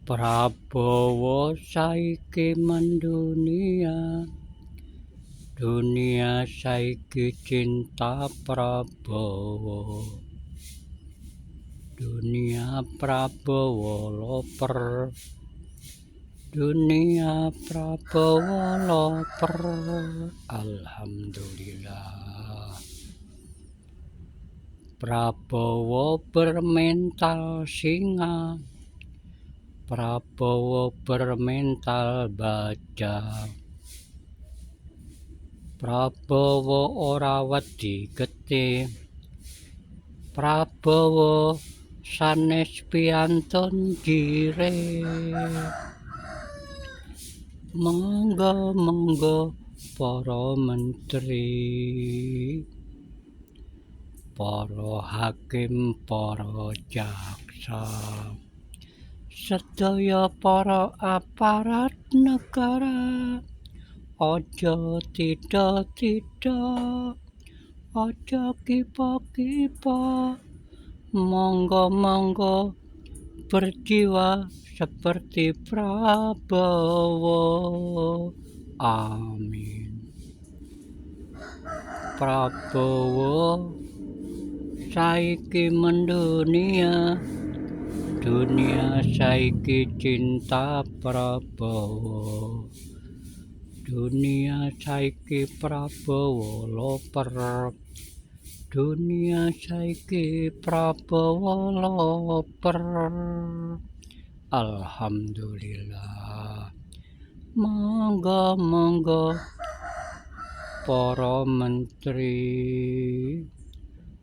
Prabowo saiki mendunia, dunia saiki cinta Prabowo. Dunia Prabowo loper, dunia Prabowo loper. Alhamdulillah. Prabowo bermental singa, Prabowo bermental baja. Prabowo ora wedi getih, Prabowo sanes piantun jireh. Monggo para menteri, para hakim, para jaksa, sedaya para aparat negara, aja tida-tida, aja kipo-kipo, monggo berjiwa seperti Prabowo. Amin. Prabowo saiki mendunia, dunia saiki cinta Prabowo. Dunia saiki Prabowo loper, dunia saiki Prabowo loper. Alhamdulillah. Monggo para menteri,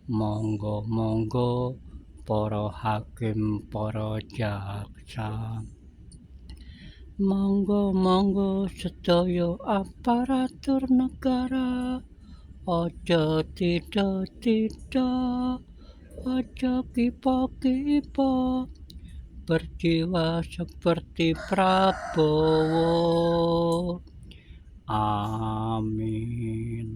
monggo para hakim, para jaksa, monggo sedaya aparatur negara, aja tida-tida, aja kipo-kipo, berjiwa seperti Prabowo. Amin.